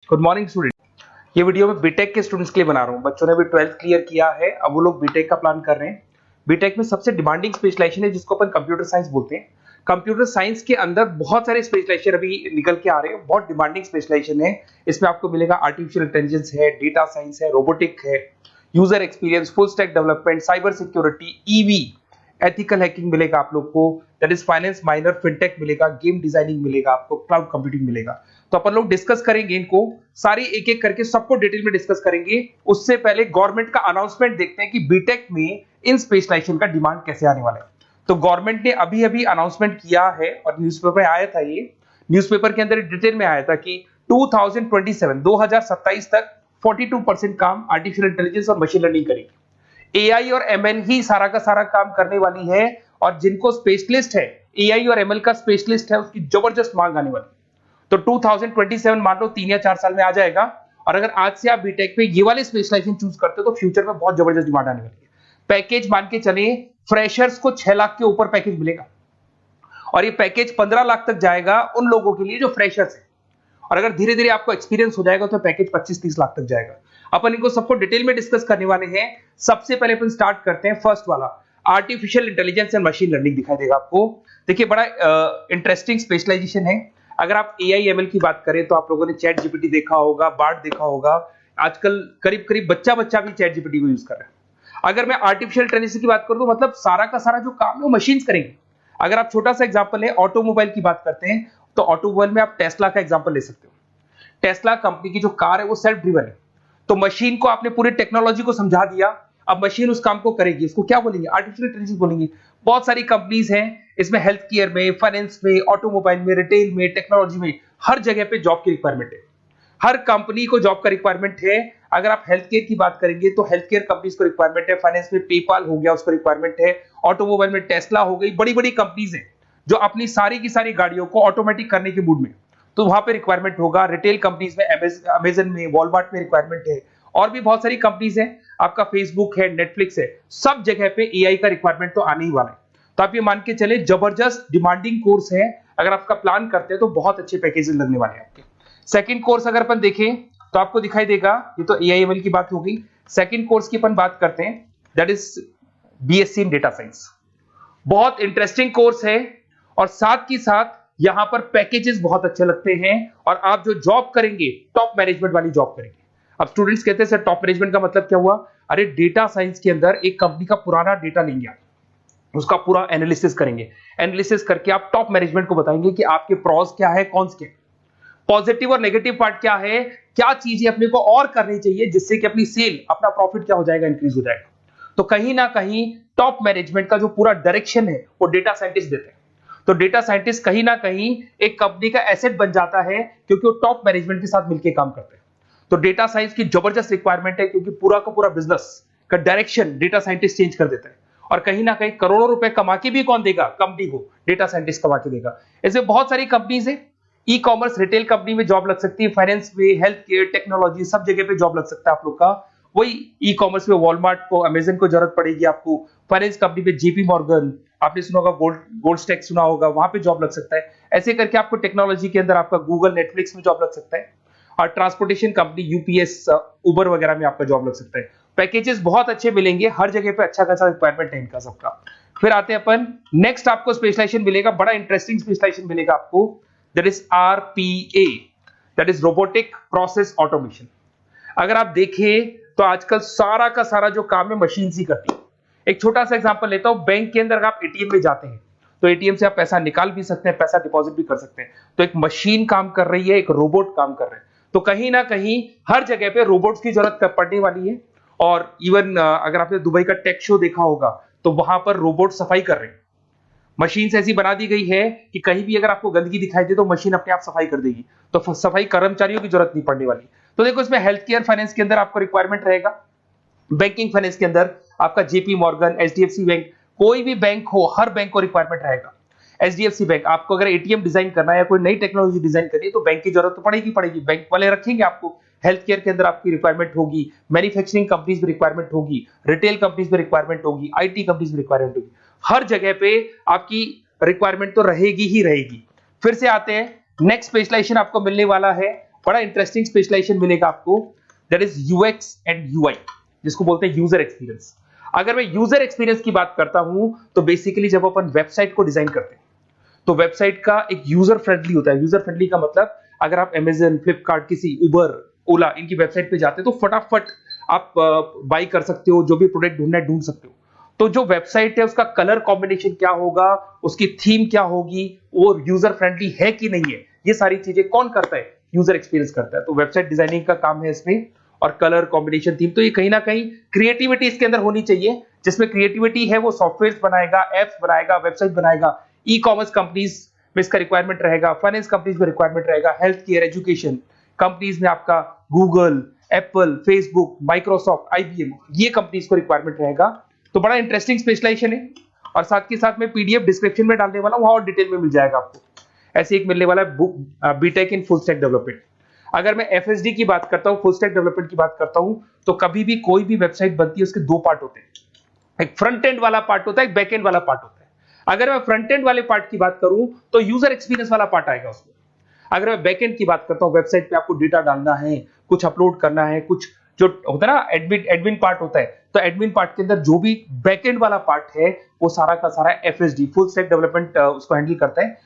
Good morning student. ये video मैं BTech के स्टूडेंट्स के लिए बना रहा हूँ। बच्चों ने भी 12th क्लियर किया है, अब वो लोग बीटेक का प्लान कर रहे हैं। बीटेक में सबसे डिमांडिंग स्पेशलाइजेशन है जिसको अपन कंप्यूटर साइंस बोलते हैं। कंप्यूटर साइंस के अंदर बहुत सारे स्पेशलाइजेशन अभी निकल के आ रहे हैं, बहुत डिमांडिंग स्पेशलाइजेशन है। इसमें आपको मिलेगा आर्टिफिशियल इंटेलिजेंस है, डेटा साइंस है, रोबोटिक है, user experience, full stack development, cyber security, EV, ethical hacking मिलेगा आप लोग को, that is finance minor, fintech मिलेगा, गेम डिजाइनिंग मिलेगा आपको, क्लाउड कंप्यूटिंग मिलेगा। तो अपन लोग डिस्कस करेंगे इनको सारी एक एक करके, सबको डिटेल में डिस्कस करेंगे। उससे पहले गवर्नमेंट का अनाउंसमेंट देखते हैं कि बीटेक में इन स्पेशलाइजेशन का डिमांड कैसे आने वाला है। तो गवर्नमेंट ने अभी अभी अनाउंसमेंट किया है और न्यूज़पेपर में आया था, ये न्यूज़पेपर के अंदर डिटेल में आया था कि 2027 तक 42% काम आर्टिफिशियल इंटेलिजेंस और मशीन लर्निंग करेगी। एआई और एमएल ही सारा का सारा काम करने वाली है, और जिनको स्पेशलिस्ट है, एआई और एमएल का स्पेशलिस्ट है, उसकी जबरदस्त मांग आने वाली है। तो 2027 मान लो 3 या 4 साल में आ जाएगा। और अगर आज से आप बीटेक पे ये वाले स्पेशलाइजेशन चूज करते हो तो फ्यूचर में बहुत जबरदस्त डिमांड आने वाली है। पैकेज मान के चले, फ्रेशर्स को 6 लाख के ऊपर पैकेज मिलेगा, और ये पैकेज 15 लाख तक जाएगा उन लोगों के लिए जो फ्रेशर्स है। और अगर धीरे धीरे आपको एक्सपीरियंस हो जाएगा तो पैकेज 25-30 लाख तक जाएगा। अपन इनको सबको डिटेल में डिस्कस करने वाले हैं। सबसे पहले अपन स्टार्ट करते हैं फर्स्ट वाला, artificial intelligence and machine learning दिखाई देगा आपको। देखिए बड़ा इंटरेस्टिंग स्पेशलाइजेशन है। अगर आप एआई एमएल की बात करें तो आप लोगों ने चैट जीपीटी देखा होगा, बार्ड देखा होगा। आजकल करीब करीब बच्चा भी चैट जीपीटी को यूज कर रहा है। अगर मैं आर्टिफिशियल इंटेलिजेंस की बात करूं तो मतलब सारा का सारा जो काम है वो मशीन्स करेंगे। अगर आप छोटा सा एग्जांपल है, ऑटोमोबाइल की बात करते हैं तो ऑटोमोबाइल में आप टेस्ला का एग्जांपल ले सकते हो। टेस्ला कंपनी की जो कार है वो सेल्फ ड्रिवन है। तो मशीन को आपने पूरी टेक्नोलॉजी को समझा दिया, अब मशीन उस काम को करेगी। इसको क्या बोलेंगे? आर्टिफिशियल इंटेलिजेंस बोलेंगे। बहुत सारी कंपनीज हैं इसमें, हेल्थ केयर में, फाइनेंस में, ऑटोमोबाइल में, रिटेल में, टेक्नोलॉजी में, हर जगह पे जॉब की रिक्वायरमेंट है। हर कंपनी को जॉब का रिक्वायरमेंट है। अगर आप हेल्थ केयर की बात करेंगे तो हेल्थ केयर कंपनीज को रिक्वायरमेंट है, फाइनेंस में पेपाल हो गया उसको रिक्वायरमेंट है, ऑटोमोबाइल में टेस्ला हो गई, बड़ी बड़ी कंपनीज हैं जो अपनी सारी की सारी गाड़ियों को ऑटोमेटिक करने के मूड में, तो वहां पे रिक्वायरमेंट होगा। रिटेल कंपनीज में अमेजन में, वॉलमार्ट में रिक्वायरमेंट है, और भी बहुत सारी कंपनीज हैं, आपका फेसबुक है, नेटफ्लिक्स है, सब जगह पे एआई का रिक्वायरमेंट तो आने ही वाला है। तो आप ये मान के चले जबरदस्त डिमांडिंग कोर्स है। अगर आपका प्लान करते हैं तो बहुत अच्छे पैकेजेस लगने वाले हैं आपके। सेकंड कोर्स अगर अपन देखें तो आपको दिखाई देगा, ये तो एआई एमएल की बात हो गई। सेकंड कोर्स की अपन बात करते हैं, that is BSc in data science. बहुत इंटरेस्टिंग कोर्स है, और साथ ही साथ यहां पर पैकेजेस बहुत अच्छे लगते हैं, और आप जो जॉब करेंगे टॉप मैनेजमेंट वाली जॉब करेंगे। अब स्टूडेंट्स कहते हैं सर टॉप मैनेजमेंट का मतलब क्या हुआ? अरे डेटा साइंस के अंदर एक कंपनी का पुराना डेटा लेंगे, आप उसका पूरा एनालिसिस करेंगे, एनालिसिस करके आप टॉप मैनेजमेंट को बताएंगे कि आपके प्रॉस क्या है, कौन से पॉजिटिव और नेगेटिव पार्ट क्या है, क्या चीजें अपने को और करनी चाहिए जिससे कि अपनी सेल, अपना प्रॉफिट क्या हो जाएगा, इंक्रीज हो जाएगा। तो कहीं ना कहीं टॉप मैनेजमेंट का जो पूरा डायरेक्शन है वो डेटा साइंटिस्ट देते हैं। तो डेटा साइंटिस्ट कहीं ना कहीं एक कंपनी का एसेट बन जाता है, क्योंकि वो टॉप मैनेजमेंट के साथ मिलकर काम करते हैं। तो डेटा साइंस की जबरदस्त रिक्वायरमेंट है, क्योंकि पूरा का पूरा बिजनेस का डायरेक्शन डेटा साइंटिस्ट चेंज कर देता है। और कहीं ना कहीं करोड़ों रुपए कमा के भी कौन देगा? कंपनी को डेटा साइंटिस्ट कमा के देगा। ऐसे बहुत सारी कंपनीज है, ई कॉमर्स, रिटेल कंपनी में जॉब लग सकती है, फाइनेंस में, हेल्थ केयर, टेक्नोलॉजी, सब जगह पे जॉब लग सकता है आप लोग का। वही ई कॉमर्स में वॉलमार्ट को, अमेजन को जरूरत पड़ेगी आपको। फाइनेंस कंपनी में जेपी मॉर्गन, आपने सुना होगा, गोल्ड स्टैक सुना होगा, वहां पे जॉब लग सकता है। ऐसे करके आपको टेक्नोलॉजी के अंदर आपका गूगल, नेटफ्लिक्स में जॉब लग सकता है। और ट्रांसपोर्टेशन कंपनी यूपीएस, उबर वगैरह में आपका जॉब लग सकता है। पैकेजेस बहुत अच्छे मिलेंगे, हर जगह पे अच्छा खासा रिक्वायरमेंट है इनका सबका। फिर आते हैं अपन नेक्स्ट, आपको स्पेशलाइजेशन मिलेगा, बड़ा इंटरेस्टिंग स्पेशलाइजेशन मिलेगा आपको, that is RPA, that is robotic process automation. अगर आप देखें तो आजकल सारा का सारा जो काम है मशीन ही करती है। एक छोटा सा एग्जांपल लेता हूं, बैंक के अंदर अगर आप एटीएम में जाते हैं तो एटीएम से आप पैसा निकाल भी सकते हैं, पैसा डिपॉजिट भी कर सकते हैं। तो एक मशीन काम कर रही है, एक रोबोट काम कर रहे हैं। तो कहीं ना कहीं हर जगह पे रोबोट्स की जरूरत पड़ने वाली है। और इवन अगर आपने दुबई का टेक शो देखा होगा तो वहां पर रोबोट सफाई कर रहे हैं। मशीन ऐसी बना दी गई है कि कहीं भी अगर आपको गंदगी दिखाई दे तो मशीन अपने आप सफाई कर देगी, तो सफाई कर्मचारियों की जरूरत नहीं पड़ने वाली। तो देखो इसमें हेल्थ केयर, फाइनेंस के अंदर आपको रिक्वायरमेंट रहेगा, बैंकिंग फाइनेंस के अंदर आपका जेपी मॉर्गन, एचडीएफसी बैंक, कोई भी बैंक हो, हर बैंक को रिक्वायरमेंट रहेगा। एचडीएफसी बैंक, आपको अगर एटीएम डिजाइन करना है या कोई नई टेक्नोलॉजी डिजाइन करनी है तो बैंक की जरूरत तो पड़ेगी, बैंक वाले रखेंगे आपको। हेल्थ केयर के अंदर आपकी रिक्वायरमेंट होगी, मैन्युफैक्चरिंग कंपनीज में रिक्वायरमेंट होगी, रिटेल कंपनीज में रिक्वायरमेंट होगी, आईटी कंपनीज में रिक्वायरमेंट होगी। हर जगह पे आपकी रिक्वायरमेंट तो रहेगी ही रहेगी। फिर से आते हैं, नेक्स्ट स्पेशलाइजेशन आपको मिलने वाला है बड़ा इंटरेस्टिंग स्पेशलाइजेशन मिलेगा आपको, that is UX and UI, जिसको बोलते हैं यूजर एक्सपीरियंस। अगर मैं यूजर एक्सपीरियंस की बात करता हूं तो बेसिकली जब अपन वेबसाइट को डिजाइन करते हैं तो वेबसाइट का एक यूजर फ्रेंडली होता है। यूजर फ्रेंडली का मतलब अगर आप अमेजन, फ्लिपकार्ट, किसी उबर, ओला इनकी वेबसाइट पे जाते हैं तो फटाफट आप बाई कर सकते हो, जो भी प्रोडक्ट ढूंढना है ढूंढ सकते हो। तो जो वेबसाइट है उसका कलर कॉम्बिनेशन क्या होगा, उसकी थीम क्या होगी, वो यूजर फ्रेंडली है कि नहीं है, ये सारी चीजें कौन करता है, यूजर एक्सपीरियंस करता है। तो वेबसाइट डिजाइनिंग का काम है इसमें, और कलर कॉम्बिनेशन, थीम, तो ये कहीं ना कहीं क्रिएटिविटी इसके अंदर होनी चाहिए। जिसमें क्रिएटिविटी है वो सॉफ्टवेयर बनाएगा, एप्स बनाएगा, वेबसाइट बनाएगा। ई कॉमर्स कंपनीज में इसका रिक्वायरमेंट रहेगा, फाइनेंस कंपनीज में रिक्वायरमेंट रहेगा, हेल्थ केयर, एजुकेशन कंपनीज में आपका Google, Apple, Facebook, Microsoft, IBM, ये कंपनीज को रिक्वायरमेंट रहेगा। तो बड़ा इंटरेस्टिंग स्पेशलाइजेशन है, और साथ के साथ में पीडीएफ डिस्क्रिप्शन में डालने वाला हूं, वहां और डिटेल में मिल जाएगा आपको। ऐसे एक मिलने वाला है book, BTech in full stack development. अगर मैं एफएसडी की बात करता हूं, फुल स्टैक डेवलपमेंट की बात करता हूं, तो कभी भी कोई भी वेबसाइट बनती है उसके दो पार्ट होते हैं, एक फ्रंट एंड वाला पार्ट होता है, एक बैक एंड वाला पार्ट होता है। अगर मैं फ्रंट एंड वाले पार्ट की बात करूं तो यूजर एक्सपीरियंस वाला पार्ट आएगा उसमें। अगर मैं बैक एंड की बात करता हूं, वेबसाइट पे आपको डेटा डालना है, कुछ अपलोड करना है, कुछ जो होता है ना एडमिन पार्ट होता है, तो एडमिन पार्ट के अंदर जो भी बैक एंड वाला पार्ट है वो सारा का सारा एफएसडी, फुल स्टैक डेवलपमेंट, उसको हैंडल करता है।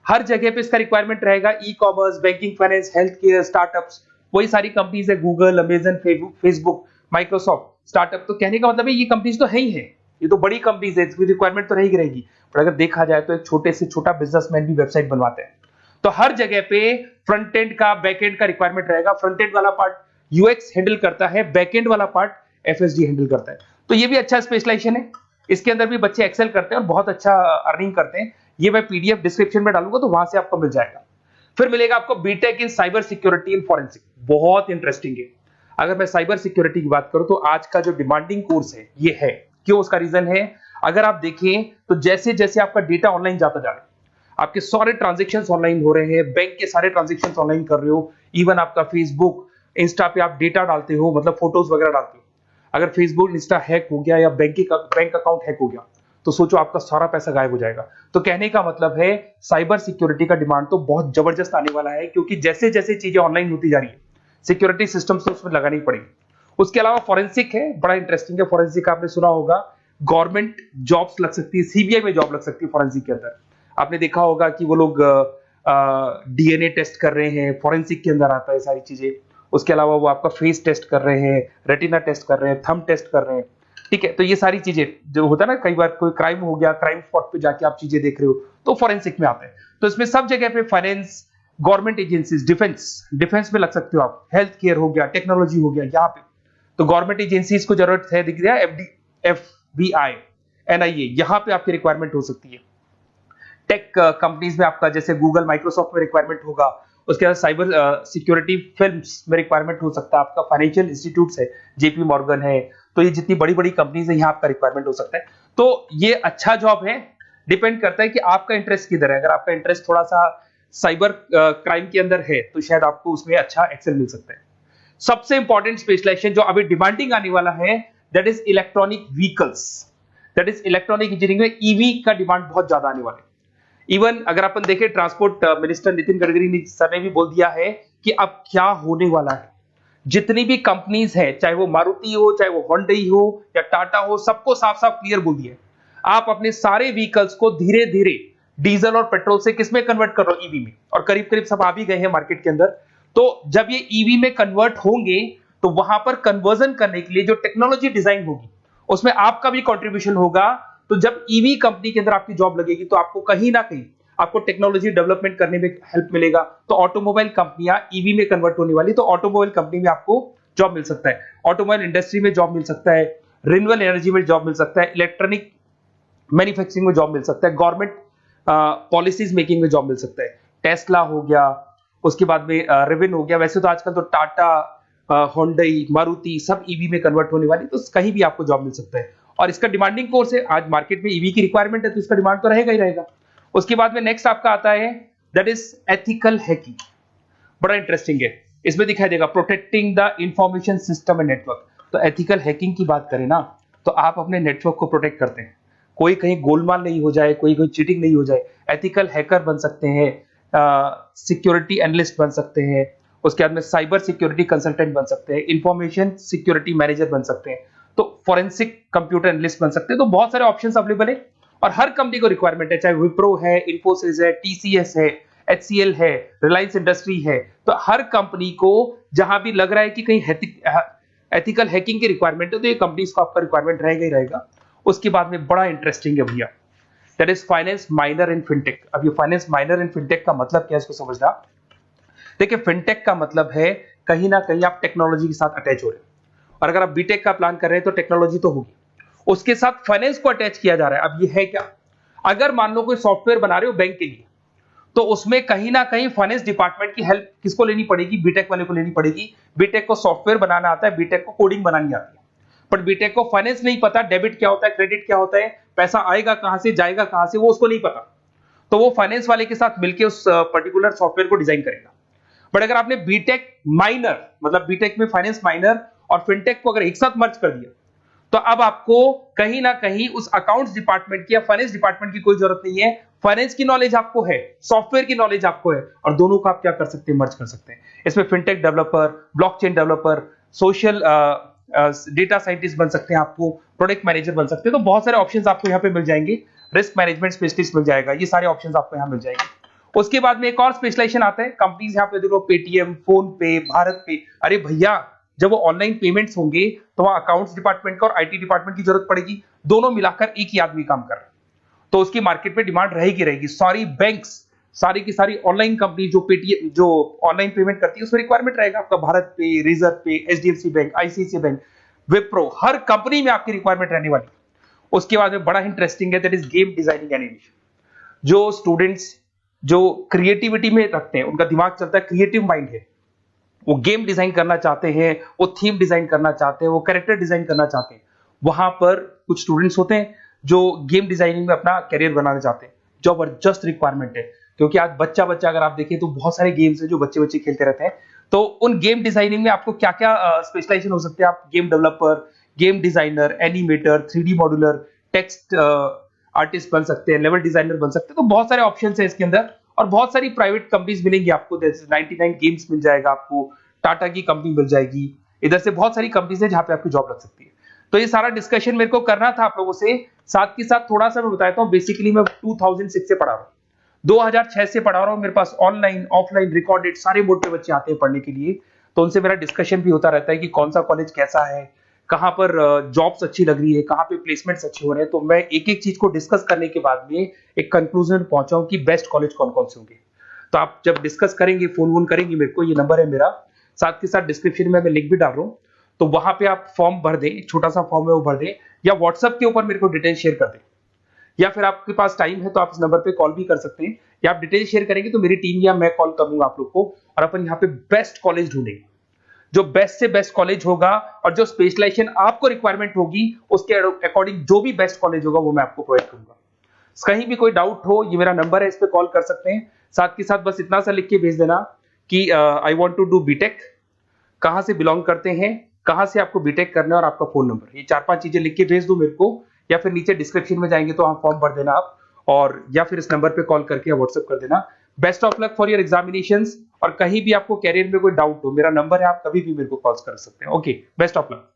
हर जगह पे इसका रिक्वायरमेंट रहेगा। E commerce, banking, finance, health care, startups, वही सारी कंपनीज है, Google, Amazon, Facebook, Microsoft, startup. तो कहने का मतलब है ये कंपनीज तो है ही है, ये तो बड़ी कंपनीज है, इसकी रिक्वायरमेंट तो रहेगी। पर अगर देखा जाए तो एक छोटे से छोटा बिजनेसमैन भी वेबसाइट बनवाते हैं। तो हर जगह पे फ्रंट एंड का, बैक एंड का रिक्वायरमेंट रहेगा। फ्रंट एंड वाला पार्ट यूएक्स हैंडल करता है, बैक एंड वाला पार्ट एफएसडी हैंडल करता है। तो ये भी अच्छा स्पेशलाइजेशन है, इसके अंदर भी बच्चे एक्सेल करते हैं और बहुत अच्छा अर्निंग करते हैं। ये मैं पीडीएफ डिस्क्रिप्शन में डालूंगा तो वहां से आपको मिल जाएगा। फिर मिलेगा आपको BTech in cyber security and forensic, बहुत इंटरेस्टिंग है। अगर मैं साइबर सिक्योरिटी की बात करूं तो आज का जो डिमांडिंग कोर्स है ये है। क्यों? उसका रीजन है, अगर आप देखें तो जैसे जैसे आपका डेटा ऑनलाइन जाता जा रहा है, आपके सारे ट्रांजेक्शंस ऑनलाइन हो रहे हैं, बैंक के सारे ट्रांजेक्शंस ऑनलाइन कर रहे हो, इवन आपका फेसबुक, इंस्टा पे आप डेटा डालते हो, मतलब फोटोज वगैरह डालते हो। अगर फेसबुक, इंस्टा हैक हो गया या बैंक अकाउंट हैक हो गया तो सोचो आपका सारा पैसा गायब हो जाएगा। तो कहने का मतलब है साइबर सिक्योरिटी का डिमांड तो बहुत जबरदस्त आने वाला है, क्योंकि जैसे जैसे चीजें ऑनलाइन होती जा रही है सिक्योरिटी सिस्टम्स तो उसमें लगानी पड़ेगी। उसके अलावा फॉरेंसिक है, बड़ा इंटरेस्टिंग है। फॉरेंसिक आपने सुना होगा, गवर्नमेंट जॉब्स लग सकती है, सीबीआई में जॉब लग सकती है फॉरेंसिक के अंदर। आपने देखा होगा कि वो लोग डीएनए टेस्ट कर रहे हैं, फॉरेंसिक के अंदर आता है सारी चीजें। उसके अलावा वो आपका फेस टेस्ट कर रहे हैं, रेटिना टेस्ट कर रहे हैं, थंब टेस्ट कर रहे हैं, ठीक है। तो ये सारी चीजें जो होता है ना, कई बार कोई क्राइम हो गया, क्राइम स्पॉट पे जाके आप चीजें देख रहे हो तो फॉरेंसिक में आते हैं। तो इसमें सब जगह पे फाइनेंस, गवर्नमेंट एजेंसीज, डिफेंस में लग सकते हो आप, हेल्थ केयर हो गया, टेक्नोलॉजी हो गया, यहाँ पे तो गवर्नमेंट एजेंसीज को जरूरत है, दिख रहा है, एफबीआई, एनआईए, यहाँ पे आपकी रिक्वायरमेंट हो सकती है। टेक कंपनीज में आपका जैसे गूगल, माइक्रोसॉफ्ट में रिक्वायरमेंट होगा। उसके बाद साइबर सिक्योरिटी फिल्म्स में रिक्वायरमेंट हो सकता है आपका, फाइनेंशियल इंस्टीट्यूट्स है, जेपी मॉर्गन है, तो ये जितनी बड़ी बड़ी कंपनीज है यहाँ आपका रिक्वायरमेंट हो सकता है। तो ये अच्छा जॉब है, डिपेंड करता है कि आपका इंटरेस्ट किधर है। अगर आपका इंटरेस्ट थोड़ा सा साइबर क्राइम के अंदर है तो शायद आपको उसमें अच्छा एक्सेल मिल सकता है। सबसे इंपॉर्टेंट स्पेशलाइजेशन जो अभी डिमांडिंग आने वाला है, that is electronic vehicles, that is electronic engineering में ईवी का डिमांड बहुत ज्यादा आने वाला है। इवन अगर अपन देखें, transport minister Nitin Gadkari sir ने भी बोल दिया है कि अब क्या होने वाला है, जितनी भी कंपनीज है, चाहे वो मारुति हो, चाहे वो होंडई हो या टाटा हो, सबको साफ साफ क्लियर बोल दिया है, आप अपने सारे व्हीकल्स को धीरे धीरे डीजल और पेट्रोल से किसमें कन्वर्ट कर रहे हो, ईवी में। और करीब करीब सब आ भी गए हैं मार्केट के अंदर। तो जब ये ईवी में कन्वर्ट होंगे तो वहां पर कन्वर्जन करने के लिए जो टेक्नोलॉजी डिजाइन होगी उसमें आपका भी कंट्रीब्यूशन होगा। तो जब ईवी कंपनी के अंदर आपकी जॉब लगेगी तो आपको कहीं ना कहीं आपको टेक्नोलॉजी डेवलपमेंट करने में हेल्प मिलेगा। तो ऑटोमोबाइल कंपनियां ईवी में कन्वर्ट होने वाली, तो ऑटोमोबाइल कंपनी में आपको जॉब मिल सकता है, ऑटोमोबाइल इंडस्ट्री में जॉब मिल सकता है, रिन्यूएबल एनर्जी में जॉब मिल सकता है, इलेक्ट्रॉनिक मैन्युफैक्चरिंग में जॉब मिल सकता है, गवर्नमेंट पॉलिसीज मेकिंग में जॉब मिल सकता है, टेस्ला हो गया, उसके बाद में रिविन हो गया। वैसे तो आजकल तो टाटा, होंडई, मारुति सब ईवी में कन्वर्ट होने वाली, तो कहीं भी आपको जॉब मिल सकता है। और इसका डिमांडिंग कोर्स है, आज मार्केट में ईवी की रिक्वायरमेंट है तो इसका डिमांड तो रहेगा ही रहेगा। उसके बाद में नेक्स्ट आपका आता है, दैट इज एथिकल हैकिंग, बड़ा इंटरेस्टिंग है। इसमें दिखाई देगा protecting the information system and network. तो एथिकल हैकिंग की बात करें ना, तो आप अपने नेटवर्क को प्रोटेक्ट करते हैं, कोई कहीं गोलमाल नहीं हो जाए, कोई चीटिंग नहीं हो जाए। एथिकल हैकर बन सकते हैं, सिक्योरिटी एनालिस्ट बन सकते हैं, उसके बाद में साइबर सिक्योरिटी कंसल्टेंट बन सकते हैं, इंफॉर्मेशन सिक्योरिटी मैनेजर बन सकते हैं, तो फॉरेंसिक कंप्यूटर एनालिस्ट बन सकते हैं। तो बहुत सारे ऑप्शंस अवेलेबल है और हर कंपनी को रिक्वायरमेंट है, चाहे विप्रो है, इन्फोसिस है, टीसीएस है, एचसीएल है, रिलायंस इंडस्ट्री है। तो हर कंपनी को जहां भी लग रहा है कि कहीं एथिकल हैकिंग की रिक्वायरमेंट है, तो ये कंपनीज को आपका रिक्वायरमेंट रहेगा ही रहेगा। उसके बाद में बड़ा इंटरेस्टिंग है भैया, that is finance minor in fintech. अब ये फाइनेंस माइनर इन फिनटेक का मतलब क्या है, इसको समझना। देखिए, फिनटेक का मतलब है कहीं ना कहीं आप टेक्नोलॉजी के साथ अटैच हो रहे हैं, और अगर आप बीटेक का प्लान कर रहे हैं तो टेक्नोलॉजी तो होगी, उसके साथ फाइनेंस को अटैच किया जा रहा है। अब ये है क्या, अगर मान लो कोई सॉफ्टवेयर बना रहे हो बैंक के लिए, तो उसमें कहीं ना कहीं फाइनेंस डिपार्टमेंट की हेल्प किसको लेनी पड़ेगी, बीटेक वाले को लेनी पड़ेगी। बीटेक को सॉफ्टवेयर बनाना आता है, बीटेक को कोडिंग बनानी आती है, बट बीटेक को फाइनेंस नहीं पता, डेबिट क्या होता है, क्रेडिट क्या होता है, पैसा आएगा कहां से, जाएगा कहां से, वो उसको नहीं पता। तो वो फाइनेंस वाले के साथ मिलकर उस पर्टिकुलर सॉफ्टवेयर को डिजाइन करेगा। बट अगर आपने बीटेक माइनर, मतलब बीटेक में फाइनेंस माइनर और फिनटेक को अगर एक साथ मर्ज कर दिया, तो अब आपको कहीं ना कहीं उस अकाउंट्स डिपार्टमेंट की या फाइनेंस डिपार्टमेंट की कोई जरूरत नहीं है। फाइनेंस की नॉलेज आपको है, सॉफ्टवेयर की नॉलेज आपको है, और दोनों को आप क्या कर सकते हैं, मर्ज कर सकते हैं। इसमें fintech developer, blockchain developer, social data scientist बन सकते हैं, आपको प्रोडक्ट मैनेजर बन सकते हैं। तो बहुत सारे ऑप्शंस आपको यहाँ पे मिल जाएंगे, रिस्क मैनेजमेंट स्पेशलिस्ट मिल जाएगा, ये सारे ऑप्शंस आपको यहाँ मिल जाएंगे। उसके बाद में एक और स्पेशलाइजेशन आता है, कंपनीज यहाँ पे देखो, पेटीएम, फोन पे, भारत पे। अरे भैया, जब वो ऑनलाइन पेमेंट्स होंगे तो वहां अकाउंट्स डिपार्टमेंट का और आईटी डिपार्टमेंट की जरूरत पड़ेगी, दोनों मिलाकर एक ही आदमी काम कर रहा है, तो उसकी मार्केट में डिमांड रहेगी रहेगी। सारी बैंक्स, सारी की सारी ऑनलाइन कंपनी जो पेटीएम, जो ऑनलाइन पेमेंट करती है, उसमें रिक्वायरमेंट रहेगा आपका Bharat pay, reserve pay, HDFC bank, ICICI bank, Wipro, हर कंपनी में आपकी रिक्वायरमेंट रहने वाली। उसके बाद में बड़ा इंटरेस्टिंग है, that is game designing animation. जो स्टूडेंट्स जो क्रिएटिविटी में रखते हैं, उनका दिमाग चलता है, क्रिएटिव माइंड है, वो गेम डिजाइन करना चाहते हैं, वो थीम डिजाइन करना चाहते हैं, वो कैरेक्टर डिजाइन करना चाहते हैं, वहां पर कुछ स्टूडेंट्स होते हैं जो गेम डिजाइनिंग में अपना करियर बनाना चाहते हैं। जबरदस्त रिक्वायरमेंट है, क्योंकि आज बच्चा बच्चा अगर आप देखें तो बहुत सारे गेम्स हैं जो बच्चे बच्चे खेलते रहते हैं। तो उन गेम डिजाइनिंग में आपको क्या क्या स्पेशलाइजेशन हो सकते हैं, आप game developer, game designer, animator, 3D modular, text artist बन सकते हैं, लेवल डिजाइनर बन सकते हैं। तो बहुत सारे ऑप्शन है इसके अंदर, और बहुत सारी प्राइवेट कंपनीज मिलेंगी आपको, जैसे 99 गेम्स मिल जाएगा आपको, टाटा की कंपनी मिल जाएगी, इधर से बहुत सारी कंपनीज है जहां पे आपकी जॉब लग सकती है। तो ये सारा डिस्कशन मेरे को करना था आप लोगों से, साथ के साथ थोड़ा सा मैं बताता हूँ। बेसिकली मैं 2006 से पढ़ा रहा हूँ, 2006 से पढ़ा रहा हूँ। मेरे पास ऑनलाइन, ऑफलाइन, रिकॉर्डेड सारे मोड पे बच्चे आते हैं पढ़ने के लिए, तो उनसे मेरा डिस्कशन भी होता रहता है कि कौन सा कॉलेज कैसा है, कहाँ पर जॉब्स अच्छी लग रही है, कहाँ पे प्लेसमेंट्स अच्छे हो रहे हैं। तो मैं एक एक चीज को डिस्कस करने के बाद में एक कंक्लूजन पहुंचा हूं कि बेस्ट कॉलेज कौन कौन से होंगे। तो आप जब डिस्कस करेंगे, फोन वोन करेंगे मेरे को, ये नंबर है मेरा, साथ के साथ डिस्क्रिप्शन में मैं लिंक भी डाल रहा हूँ, तो वहां पे आप फॉर्म भर दें, एक छोटा सा फॉर्म है वो भर दें, या व्हाट्सएप के ऊपर मेरे को डिटेल शेयर कर दें, या फिर आपके पास टाइम है तो आप इस नंबर पे कॉल भी कर सकते हैं, या आप डिटेल शेयर करेंगे तो मेरी टीम या मैं कॉल करूंगा आप लोग को, और अपन यहाँ पे बेस्ट कॉलेज ढूंढेंगे, जो बेस्ट से बेस्ट कॉलेज होगा और जो स्पेशलाइजेशन आपको रिक्वायरमेंट होगी उसके अकॉर्डिंग जो भी बेस्ट कॉलेज होगा वो मैं आपको प्रोवाइड करूंगा। कहीं भी कोई डाउट हो, ये मेरा नंबर है, इस पे कॉल कर सकते हैं। साथ के साथ बस इतना सा लिख के भेज देना कि I want to do BTech, कहां से बिलोंग करते हैं, कहां से आपको बीटेक करना है, और आपका फोन नंबर, ये 4-5 चीजें लिख के भेज दो मेरे को, या फिर नीचे डिस्क्रिप्शन में जाएंगे तो आप फॉर्म भर देना आप, और या फिर इस नंबर पे कॉल करके या व्हाट्सएप कर देना। Best of luck for your examinations, और कहीं भी आपको कैरियर में कोई डाउट हो, मेरा नंबर है, आप कभी भी मेरे को कॉल कर सकते हैं। Okay, best of luck.